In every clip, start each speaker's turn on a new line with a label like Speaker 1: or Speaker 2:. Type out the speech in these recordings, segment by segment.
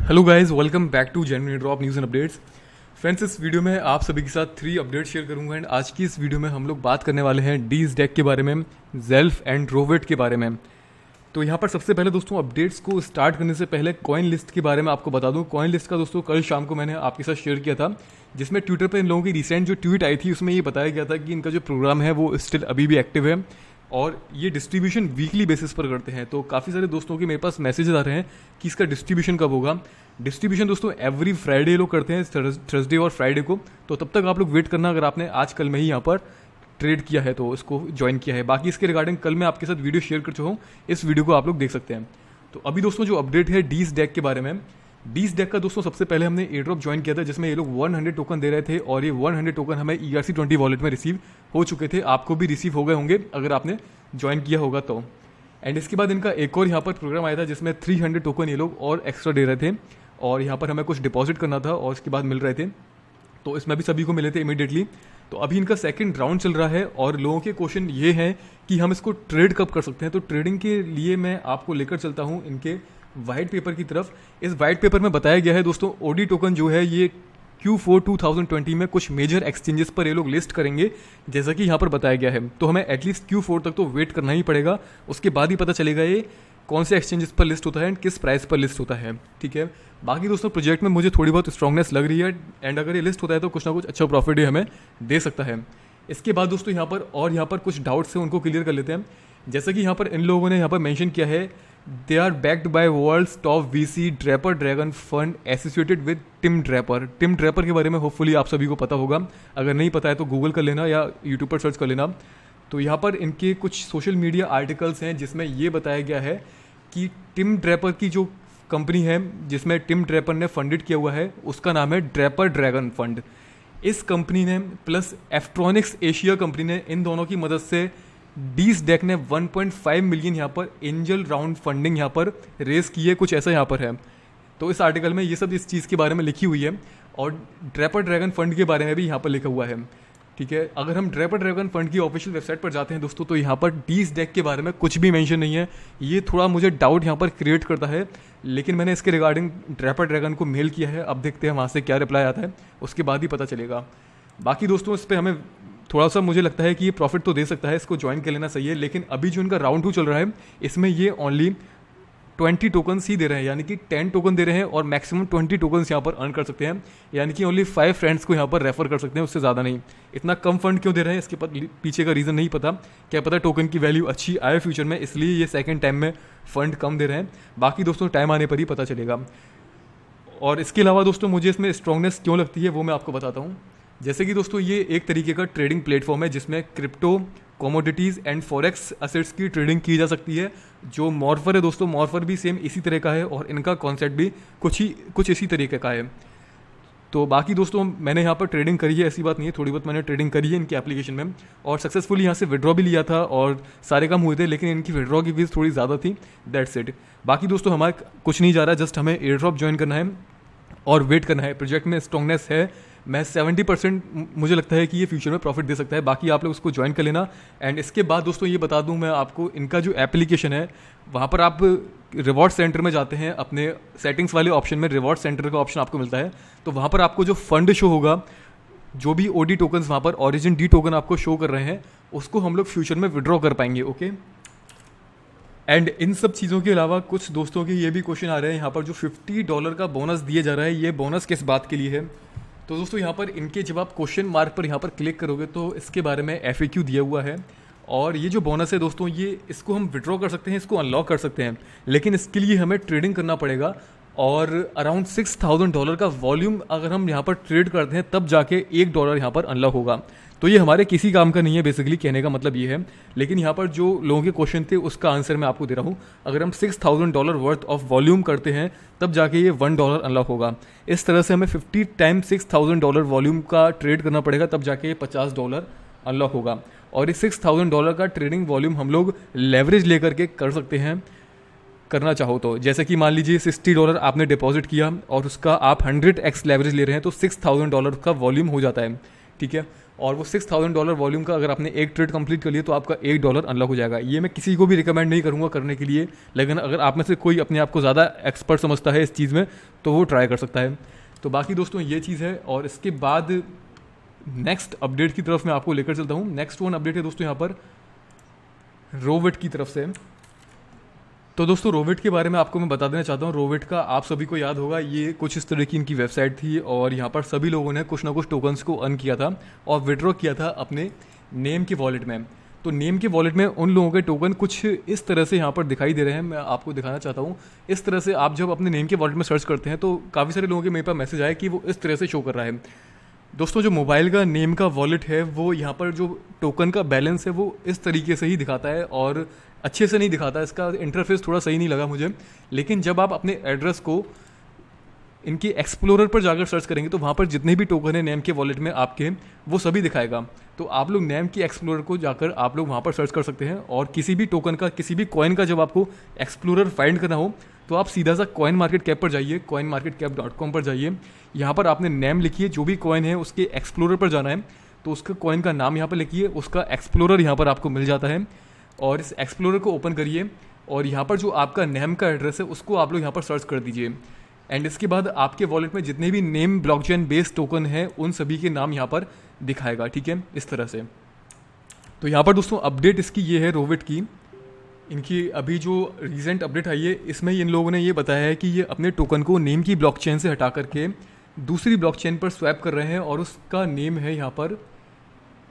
Speaker 1: Hello guys, welcome back to genuine drop news and updates. Friends, इस video में आप सभी के साथ 3 अपडेट शेयर करूंगा एंड आज की इस वीडियो में हम लोग बात करने वाले हैं डीज डेक के बारे में, जेल्फ एंड रोवेट के बारे में। तो यहाँ पर सबसे पहले दोस्तों अपडेट्स को स्टार्ट करने से पहले कॉइन लिस्ट के बारे में आपको बता दूं। कॉइन लिस्ट का दोस्तों कल शाम को मैंने आपके साथ शेयर किया था, जिसमें ट्विटर पर इन लोगों की रिसेंट जो ट्वीट आई थी उसमें ये बताया गया था कि इनका जो प्रोग्राम है वो स्टिल अभी भी एक्टिव है और ये डिस्ट्रीब्यूशन वीकली बेसिस पर करते हैं। तो काफ़ी सारे दोस्तों के मेरे पास मैसेजेस आ रहे हैं कि इसका डिस्ट्रीब्यूशन कब होगा। डिस्ट्रीब्यूशन दोस्तों एवरी फ्राइडे लोग करते हैं, थर्सडे और फ्राइडे को। तो तब तक आप लोग वेट करना, अगर आपने आज कल में ही यहाँ पर ट्रेड किया है तो इसको ज्वाइन किया है। बाकी इसके रिगार्डिंग कल मैं आपके साथ वीडियो शेयर कर चुका हूँ, इस वीडियो को आप लोग देख सकते हैं। तो अभी दोस्तों जो अपडेट है डीज डेक के बारे में, डीज डेक का दोस्तों सबसे पहले हमने एयर ड्रॉप ज्वाइन किया था, जिसमें ये लोग 100 टोकन दे रहे थे और ये 100 टोकन हमें ERC20 वॉलेट में रिसीव हो चुके थे। आपको भी रिसीव हो गए होंगे अगर आपने ज्वाइन किया होगा तो। एंड इसके बाद इनका एक और यहाँ पर प्रोग्राम आया था जिसमें 300 टोकन ये लोग और एक्स्ट्रा दे रहे थे और यहाँ पर हमें कुछ डिपॉजिट करना था और इसके बाद मिल रहे थे। तो इसमें भी सभी को मिले थे इमीडिएटली। तो अभी इनका सेकंड राउंड चल रहा है और लोगों के क्वेश्चन ये हैं कि हम इसको ट्रेड कब कर सकते हैं। तो ट्रेडिंग के लिए मैं आपको लेकर चलता हूँ इनके वाइट पेपर की तरफ। इस वाइट पेपर में बताया गया है दोस्तों, ओडी टोकन जो है ये Q4 2020 में कुछ मेजर एक्सचेंजेस पर ये लोग लिस्ट करेंगे, जैसा कि यहाँ पर बताया गया है। तो हमें एटलीस्ट Q4 तक तो वेट करना ही पड़ेगा, उसके बाद ही पता चलेगा ये कौन से एक्सचेंजेस पर लिस्ट होता है एंड किस प्राइस पर लिस्ट होता है। ठीक है, बाकी दोस्तों प्रोजेक्ट में मुझे थोड़ी बहुत स्ट्रांगनेस लग रही है एंड अगर ये लिस्ट होता है तो कुछ ना कुछ अच्छा प्रॉफिट ये हमें दे सकता है। इसके बाद दोस्तों यहाँ पर कुछ डाउट्स हैं, उनको क्लियर कर लेते हैं। जैसा कि यहाँ पर इन लोगों ने यहाँ पर मेंशन किया है, they are backed by world's top VC Draper Dragon fund associated with Tim Draper. Tim Draper के बारे में होपफुली आप सभी को पता होगा, अगर नहीं पता है तो गूगल कर लेना या यूट्यूब पर सर्च कर लेना। तो यहाँ पर इनके कुछ सोशल मीडिया आर्टिकल्स हैं जिसमें ये बताया गया है कि टिम ड्रैपर की जो कंपनी है जिसमें टिम ड्रैपर ने फंडेड किया हुआ है उसका नाम है ड्रैपर ड्रैगन फंड। इस कंपनी ने प्लस एफ्ट्रॉनिक्स एशिया कंपनी ने, इन दोनों की मदद से डीज डेक ने 1.5 मिलियन यहाँ पर एंजल राउंड फंडिंग यहाँ पर रेस की है, कुछ ऐसा यहाँ पर है। तो इस आर्टिकल में ये सब इस चीज़ के बारे में लिखी हुई है और ड्रैपर ड्रैगन फंड के बारे में भी यहाँ पर लिखा हुआ है। ठीक है, अगर हम ड्रैपर ड्रैगन फंड की ऑफिशियल वेबसाइट पर जाते हैं दोस्तों तो यहाँ पर डीज डेक के बारे में कुछ भी मेंशन नहीं है। ये थोड़ा मुझे डाउट यहाँ पर क्रिएट करता है, लेकिन मैंने इसके रिगार्डिंग ड्रैपर ड्रैगन को मेल किया है। अब देखते हैं वहाँ से क्या रिप्लाई आता है, उसके बाद ही पता चलेगा। बाकी दोस्तों इस पर हमें थोड़ा सा मुझे लगता है कि ये प्रॉफिट तो दे सकता है, इसको ज्वाइन कर लेना सही है। लेकिन अभी जो इनका राउंड 2 चल रहा है इसमें ये ओनली 20 टोकन्स ही दे रहे हैं, यानी कि 10 टोकन दे रहे हैं और मैक्सिमम 20 टोकन्स यहाँ पर अर्न कर सकते हैं, यानी कि ओनली 5 फ्रेंड्स को यहाँ पर रेफर कर सकते हैं, उससे ज़्यादा नहीं। इतना कम फंड क्यों दे रहे हैं इसके पीछे का रीज़न नहीं पता, क्या पता टोकन की वैल्यू अच्छी आए फ्यूचर में, इसलिए ये सेकेंड टाइम में फंड कम दे रहे हैं। बाकी दोस्तों टाइम आने पर ही पता चलेगा। और इसके अलावा दोस्तों मुझे इसमें स्ट्रांगनेस क्यों लगती है वो मैं आपको बताता हूँ। जैसे कि दोस्तों ये एक तरीके का ट्रेडिंग प्लेटफॉर्म है जिसमें crypto, commodities and forex assets की ट्रेडिंग की जा सकती है। जो मॉर्फर है दोस्तों, मॉर्फर भी सेम इसी तरह का है और इनका कॉन्सेप्ट भी कुछ इसी तरीके का है। तो बाकी दोस्तों मैंने यहाँ पर ट्रेडिंग करी है, ऐसी बात नहीं है, थोड़ी बहुत मैंने ट्रेडिंग करी है इनकी एप्लीकेशन में और सक्सेसफुली यहाँ से विड्रॉ भी लिया था और सारे काम हुए थे, लेकिन इनकी विड्रॉ की फीस थोड़ी ज़्यादा थी, दैट्स इट। बाकी दोस्तों हमारा कुछ नहीं जा रहा, जस्ट हमें एयर ड्रॉप ज्वाइन करना है और वेट करना है। प्रोजेक्ट में स्ट्रांगनेस है, मैं 70% मुझे लगता है कि ये फ्यूचर में प्रॉफिट दे सकता है। बाकी आप लोग उसको ज्वाइन कर लेना। एंड इसके बाद दोस्तों ये बता दूं मैं आपको, इनका जो एप्लीकेशन है वहाँ पर आप रिवॉर्ड सेंटर में जाते हैं, अपने सेटिंग्स वाले ऑप्शन में रिवॉर्ड सेंटर का ऑप्शन आपको मिलता है। तो वहाँ पर आपको जो फंड शो होगा, जो भी OD टोकन्स वहाँ पर ओरिजिन D टोकन आपको शो कर रहे हैं, उसको हम लोग फ्यूचर में विड्रॉ कर पाएंगे। ओके, एंड इन सब चीज़ों के अलावा कुछ दोस्तों के ये भी क्वेश्चन आ रहे हैं, यहाँ पर जो $50 का बोनस दिया जा रहा है, ये बोनस किस बात के लिए है। तो दोस्तों यहाँ पर इनके जब आप क्वेश्चन मार्क पर यहाँ पर क्लिक करोगे तो इसके बारे में FAQ दिया हुआ है और ये जो बोनस है दोस्तों, ये इसको हम विड्रॉ कर सकते हैं, इसको अनलॉक कर सकते हैं, लेकिन इसके लिए हमें ट्रेडिंग करना पड़ेगा और अराउंड $6000 का वॉल्यूम अगर हम यहाँ पर ट्रेड करते हैं तब जाके $1 यहाँ पर अनलॉक होगा। तो ये हमारे किसी काम का नहीं है, बेसिकली कहने का मतलब ये है। लेकिन यहाँ पर जो लोगों के क्वेश्चन थे उसका आंसर मैं आपको दे रहा हूँ। अगर हम $6000 वर्थ ऑफ वॉल्यूम करते हैं तब जाके ये $1 अनलॉक होगा। इस तरह से हमें 50 टाइम्स $6000 वॉल्यूम का ट्रेड करना पड़ेगा, तब जाके ये $50 अनलॉक होगा। और इस $6000 का ट्रेडिंग वॉल्यूम हम लोग लेवरेज लेकर के कर सकते हैं, करना चाहो तो। जैसे कि मान लीजिए $60 आपने डिपॉजिट किया और उसका आप 100x लेवरेज ले रहे हैं तो $6000 का वॉल्यूम हो जाता है। ठीक है, और वो $6,000 वॉल्यूम का अगर आपने एक ट्रेड कंप्लीट कर लिया तो आपका $1 अनलॉक हो जाएगा। ये मैं किसी को भी रिकमेंड नहीं करूँगा करने के लिए, लेकिन अगर आप में से कोई अपने आप को ज़्यादा एक्सपर्ट समझता है इस चीज़ में तो वो ट्राई कर सकता है। तो बाकी दोस्तों ये चीज़ है। और इसके बाद नेक्स्ट अपडेट की तरफ मैं आपको लेकर चलता हूँ। नेक्स्ट वन अपडेट है दोस्तों यहाँ पर रोविट की तरफ से। तो दोस्तों रोविट के बारे में आपको मैं बता देना चाहता हूँ। रोविट का आप सभी को याद होगा, ये कुछ इस तरह की इनकी वेबसाइट थी और यहाँ पर सभी लोगों ने कुछ ना कुछ टोकन्स को अर्न किया था और विड्रॉ किया था अपने नेम के वॉलेट में। तो नेम के वॉलेट में उन लोगों के टोकन कुछ इस तरह से यहाँ पर दिखाई दे रहे हैं। मैं आपको दिखाना चाहता हूँ। इस तरह से आप जब अपने नेम के वॉलेट में सर्च करते हैं तो काफ़ी सारे लोगों के मेरे पास मैसेज आए कि वो इस तरह से शो कर रहा है। दोस्तों जो मोबाइल का नेम का वॉलेट है वो यहाँ पर जो टोकन का बैलेंस है वो इस तरीके से ही दिखाता है और अच्छे से नहीं दिखाता। इसका इंटरफेस थोड़ा सही नहीं लगा मुझे। लेकिन जब आप अपने एड्रेस को इनके एक्सप्लोरर पर जाकर सर्च करेंगे तो वहाँ पर जितने भी टोकन है नेम के वॉलेट में आपके, वो सभी दिखाएगा। तो आप लोग नेम की एक्सप्लोरर को जाकर आप लोग वहाँ पर सर्च कर सकते हैं और किसी भी टोकन का, किसी भी कॉइन का जब आपको एक्सप्लोरर फाइंड करना हो तो आप सीधा सा कॉइन मार्केट कैप पर जाइए, coinmarketcap.com पर जाइए। यहाँ पर आपने नेम लिखिए, जो भी कॉइन है उसके एक्सप्लोरर पर जाना है तो उसके कॉइन का नाम यहाँ पर लिखिए, उसका एक्सप्लोरर यहाँ पर आपको मिल जाता है और इस एक्सप्लोरर को ओपन करिए और यहाँ पर जो आपका नेम का एड्रेस है उसको आप लोग यहाँ पर सर्च कर दीजिए। एंड इसके बाद आपके वॉलेट में जितने भी नेम ब्लॉकचेन बेस्ड टोकन है उन सभी के नाम यहाँ पर दिखाएगा, ठीक है, इस तरह से। तो यहाँ पर दोस्तों अपडेट इसकी ये है रोविट की। इनकी अभी जो रिसेंट अपडेट आई है इसमें इन लोगों ने ये बताया है कि ये अपने टोकन को नेम की ब्लॉकचेन से हटा करके दूसरी ब्लॉकचेन पर स्वैप कर रहे हैं और उसका नेम है यहाँ पर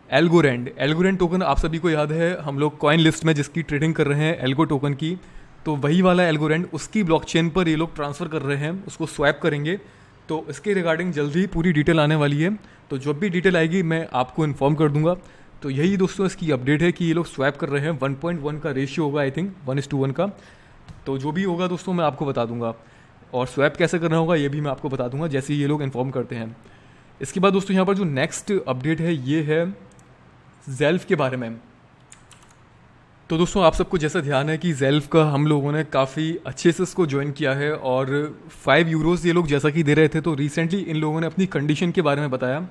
Speaker 1: एल्गोरेंड। एल्गोरेंड टोकन आप सभी को याद है, हम लोग कॉइन लिस्ट में जिसकी ट्रेडिंग कर रहे हैं एल्गो टोकन की, तो वही वाला एल्गोरेंड उसकी ब्लॉकचेन पर ये लोग ट्रांसफ़र कर रहे हैं, उसको स्वैप करेंगे। तो इसके रिगार्डिंग जल्दी पूरी डिटेल आने वाली है, तो जब भी डिटेल आएगी मैं आपको इन्फॉर्म कर दूंगा। तो यही दोस्तों इसकी अपडेट है कि ये लोग स्वैप कर रहे हैं। 1.1 का रेशियो होगा, आई थिंक 1:1 का। तो जो भी होगा दोस्तों मैं आपको बता दूंगा और स्वैप कैसे करना होगा ये भी मैं आपको बता दूंगा जैसे ये लोग इन्फॉर्म करते हैं। इसके बाद दोस्तों यहाँ पर जो नेक्स्ट अपडेट है ये है ज़ेल्फ के बारे में। तो दोस्तों आप सबको जैसा ध्यान है कि ज़ेल्फ का हम लोगों ने काफ़ी अच्छे से इसको ज्वाइन किया है और 5 यूरोज़ ये लोग जैसा कि दे रहे थे। तो रिसेंटली इन लोगों ने अपनी कंडीशन के बारे में बताया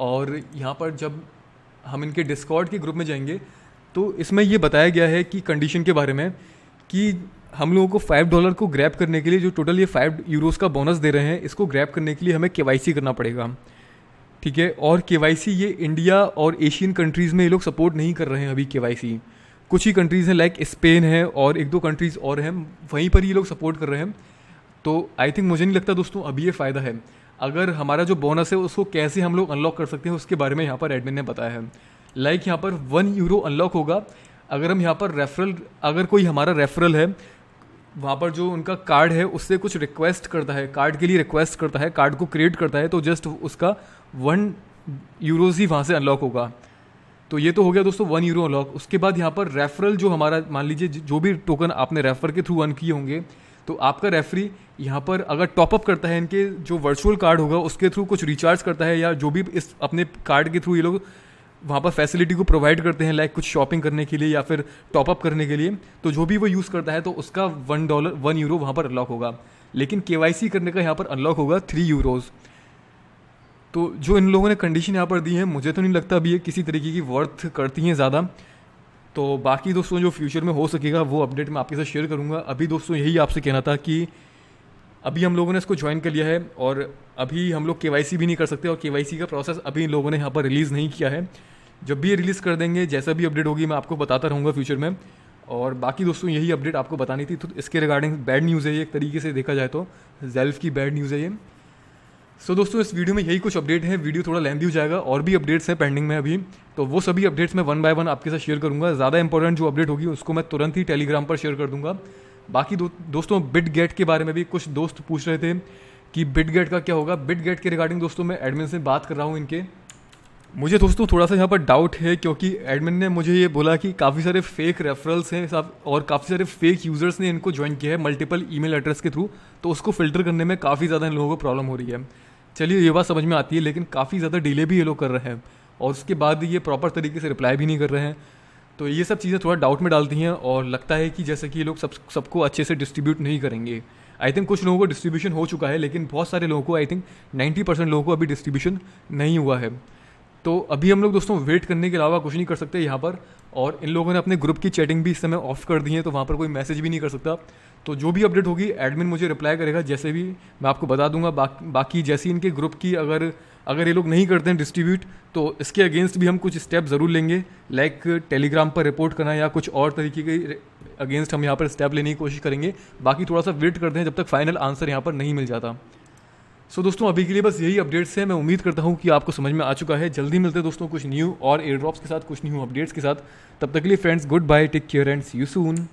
Speaker 1: और यहाँ पर जब हम इनके डिस्कॉर्ड के ग्रुप में जाएंगे तो इसमें ये बताया गया है कि कंडीशन के बारे में कि हम लोगों को $5 को ग्रैब करने के लिए जो टोटल ये 5 यूरोज़ का बोनस दे रहे हैं, इसको ग्रैब करने के लिए हमें KYC करना पड़ेगा, ठीक है। और KYC ये इंडिया और एशियन कंट्रीज़ में ये लोग सपोर्ट नहीं कर रहे हैं अभी KYC। कुछ ही कंट्रीज़ हैं लाइक स्पेन है और 1-2 कंट्रीज़ और हैं, वहीं पर ये लोग सपोर्ट कर रहे हैं। तो आई थिंक मुझे नहीं लगता दोस्तों अभी ये फ़ायदा है। अगर हमारा जो बोनस है उसको कैसे हम लोग अनलॉक कर सकते हैं उसके बारे में यहाँ पर एडमिन ने बताया है। लाइक यहाँ पर 1 यूरो अनलॉक होगा अगर हम यहाँ पर रेफरल, अगर कोई हमारा रेफरल है वहाँ पर जो उनका कार्ड है उससे कुछ रिक्वेस्ट करता है, कार्ड के लिए रिक्वेस्ट करता है, कार्ड को क्रिएट करता है, तो जस्ट उसका 1 यूरोज़ ही वहाँ से अनलॉक होगा। तो ये तो हो गया दोस्तों 1 यूरो अनलॉक। उसके बाद यहाँ पर रेफरल जो हमारा, मान लीजिए जो भी टोकन आपने रेफर के थ्रू अर्न किए होंगे तो आपका रेफरी यहाँ पर अगर टॉपअप करता है इनके जो वर्चुअल कार्ड होगा उसके थ्रू कुछ रिचार्ज करता है या जो भी इस अपने कार्ड के थ्रू ये लोग वहाँ पर फैसिलिटी को प्रोवाइड करते हैं लाइक कुछ शॉपिंग करने के लिए या फिर टॉपअप करने के लिए, तो जो भी वो यूज़ करता है तो उसका $1 यूरो वहाँ पर अनलॉक होगा। लेकिन KYC करने का यहाँ पर अनलॉक होगा 3 यूरोज़। तो जो इन लोगों ने कंडीशन यहाँ पर दी है मुझे तो नहीं लगता अभी ये किसी तरीके की वर्थ करती हैं ज़्यादा। तो बाकी दोस्तों जो फ्यूचर में हो सकेगा वो अपडेट मैं आपके साथ शेयर करूँगा। अभी दोस्तों यही आपसे कहना था कि अभी हम लोगों ने इसको ज्वाइन कर लिया है और अभी हम लोग KYC भी नहीं कर सकते और KYC का प्रोसेस अभी इन लोगों ने यहाँ पर रिलीज़ नहीं किया है। जब भी ये रिलीज़ कर देंगे, जैसा भी अपडेट होगी मैं आपको बताता रहूँगा फ्यूचर में। और बाकी दोस्तों यही अपडेट आपको बतानी थी। तो इसके रिगार्डिंग बैड न्यूज़ है ये, एक तरीके से देखा जाए तो ज़ेल्फ की बैड न्यूज़ है ये। सो दोस्तों इस वीडियो में यही कुछ अपडेट है। वीडियो थोड़ा लेंथी हो जाएगा और भी अपडेट्स हैं पेंडिंग में अभी, तो वो सभी अपडेट्स मैं 1 बाय 1 आपके साथ शेयर करूँगा। ज़्यादा इंपॉर्टेंट जो अपडेट होगी उसको मैं तुरंत ही टेलीग्राम पर शेयर कर दूँगा। बाकी दोस्तों बिटगेट के बारे में भी कुछ दोस्त पूछ रहे थे कि बिटगेट का क्या होगा। बिटगेट के रिगार्डिंग दोस्तों मैं एडमिन से बात कर रहा हूँ इनके। मुझे दोस्तों थोड़ा सा यहाँ पर डाउट है क्योंकि एडमिन ने मुझे ये बोला कि काफ़ी सारे फेक रेफरल्स हैं सब और काफ़ी सारे फेक यूज़र्स ने इनको ज्वाइन किया है मल्टीपल ईमेल एड्रेस के थ्रू, तो उसको फिल्टर करने में काफ़ी ज़्यादा इन लोगों को प्रॉब्लम हो रही है। चलिए ये बात समझ में आती है, लेकिन काफ़ी ज़्यादा डिले भी ये लोग कर रहे हैं और उसके बाद ये प्रॉपर तरीके से रिप्लाई भी नहीं कर रहे हैं। तो ये सब चीज़ें थोड़ा डाउट में डालती हैं और लगता है कि जैसे कि ये लोग सबको अच्छे से डिस्ट्रीब्यूट नहीं करेंगे। आई थिंक कुछ लोगों को डिस्ट्रीब्यूशन हो चुका है लेकिन बहुत सारे लोगों को, आई थिंक 90% लोगों को अभी डिस्ट्रीब्यूशन नहीं हुआ है। तो अभी हम लोग दोस्तों वेट करने के अलावा कुछ नहीं कर सकते यहाँ पर। और इन लोगों ने अपने ग्रुप की चैटिंग भी इस समय ऑफ कर दी है, तो वहाँ पर कोई मैसेज भी नहीं कर सकता। तो जो भी अपडेट होगी एडमिन मुझे रिप्लाई करेगा, जैसे भी मैं आपको बता दूंगा। बाकी जैसे इनके ग्रुप की अगर ये लोग नहीं करते हैं डिस्ट्रीब्यूट, तो इसके अगेंस्ट भी हम कुछ स्टेप ज़रूर लेंगे, लाइक टेलीग्राम पर रिपोर्ट करना या कुछ और तरीके के अगेंस्ट हम यहाँ पर स्टेप लेने की कोशिश करेंगे। बाकी थोड़ा सा वेट करते हैं जब तक फाइनल आंसर यहाँ पर नहीं मिल जाता। सो दोस्तों अभी के लिए बस यही अपडेट्स हैं। मैं उम्मीद करता हूँ कि आपको समझ में आ चुका है। जल्दी मिलते हैं दोस्तों कुछ न्यू और एयर ड्रॉप्स के साथ, कुछ न्यू अपडेट्स के साथ। तब तक के लिए friends, good bye, take care and see you soon.